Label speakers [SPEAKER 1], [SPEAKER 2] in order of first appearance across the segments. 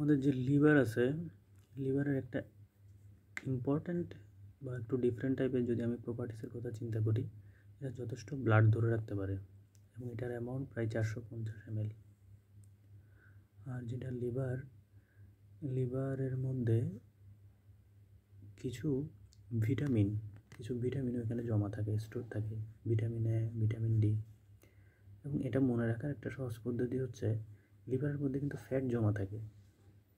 [SPEAKER 1] আমাদের যে লিভার আছে, লিভারের একটা ইম্পর্ট্যান্ট বা একটু ডিফারেন্ট টাইপের যদি আমি প্রপার্টিসের কথা চিন্তা করি, এটা যথেষ্ট ব্লাড ধরে রাখতে পারে এবং এটার অ্যামাউন্ট প্রায় 450 ml। আর যেটা লিভারের মধ্যে কিছু ভিটামিন এখানে জমা থাকে, স্টোর থাকে, ভিটামিন এ, ভিটামিন ডি। এবং এটা মনে রাখার একটা সহজ পদ্ধতি হচ্ছে, লিভারের মধ্যে কিন্তু ফ্যাট জমা থাকে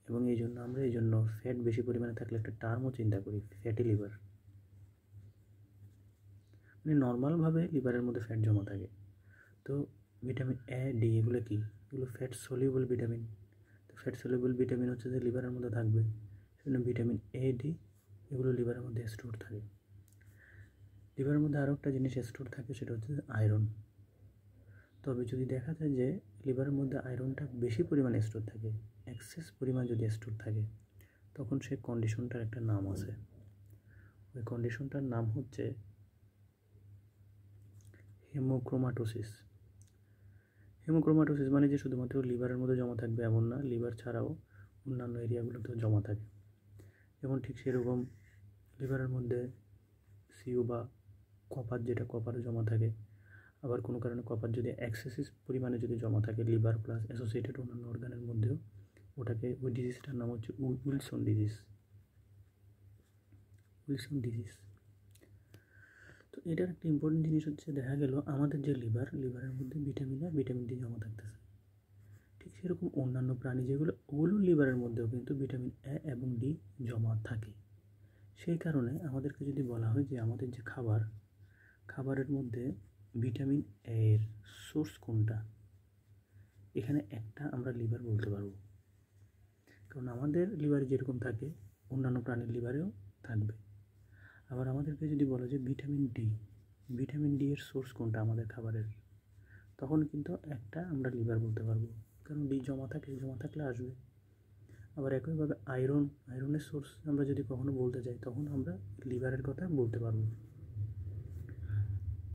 [SPEAKER 1] এবং আমরা এই জন্য ফ্যাট বেশি পরিমাণে থাকলে একটা টার্মও চিন্তা করি, ফ্যাটি লিভার। মানে নর্মালভাবে লিভারের মধ্যে ফ্যাট জমা থাকে। তো ভিটামিন এ, ডি এগুলো কি? এগুলো ফ্যাট সলিউবল ভিটামিন। তো ফ্যাট সলিউবল ভিটামিন হচ্ছে যে লিভারের মধ্যে থাকবে, সেজন্য ভিটামিন এ, ডি এগুলো লিভারের মধ্যে স্টোর থাকে। লিভারের মধ্যে আরও একটা জিনিস স্টোর থাকে, সেটা হচ্ছে আয়রন। তবে যদি দেখা যায় যে লিভারের মধ্যে আয়রনটা বেশি পরিমাণে স্টোর থাকে, এক্সেস পরিমাণ যদি স্টোর থাকে, তখন সেই কন্ডিশনটার একটা নাম আছে। ওই কন্ডিশনটার নাম হচ্ছে হেমোক্রোমাটোসিস। হেমোক্রোমাটোসিস মানে যে শুধুমাত্র লিভারের মধ্যে জমা থাকবে এমন না, লিভার ছাড়াও অন্যান্য এরিয়াগুলোতেও জমা থাকে। যেমন ঠিক সেরকম লিভারের মধ্যে সিউ বা কপারও জমা থাকে। আবার কোনো কারণে কপার যদি এক্সেসিভ পরিমাণে যদি জমা থাকে লিভার প্লাস অ্যাসোসিয়েটেড অন্যান্য অর্গানের মধ্যেও, ওই ডিজিজটার নাম হচ্ছে উইলসন ডিজিজ। তো এটার একটা ইম্পর্টেন্ট জিনিস হচ্ছে, দেখা গেল আমাদের যে লিভারের মধ্যে ভিটামিন এ, ভিটামিন ডি জমা থাকতেছে। ঠিক সেরকম অন্যান্য প্রাণী ওগুলো লিভারের মধ্যেও কিন্তু ভিটামিন এ এবং ডি জমা থাকে। সেই কারণে আমাদেরকে যদি বলা হয় যে আমাদের যে খাবারের মধ্যে ভিটামিন এর সোর্স কোনটা, এখানে একটা আমরা লিভার বলতে পারবো। কারণ আমাদের লিভারে যেরকম থাকে অন্যান্য প্রাণীর লিভারেও থাকবে। আবার আমাদেরকে যদি বলা যায় ভিটামিন ডি এর সোর্স কোনটা আমাদের খাবারের, তখন কিন্তু একটা আমরা লিভার বলতে পারবো, কারণ ডি জমা থাকলে আসবে। আবার একইভাবে আয়রনের সোর্স আমরা যদি কখনো বলতে চাই, তখন আমরা লিভারের কথা বলতে পারবো।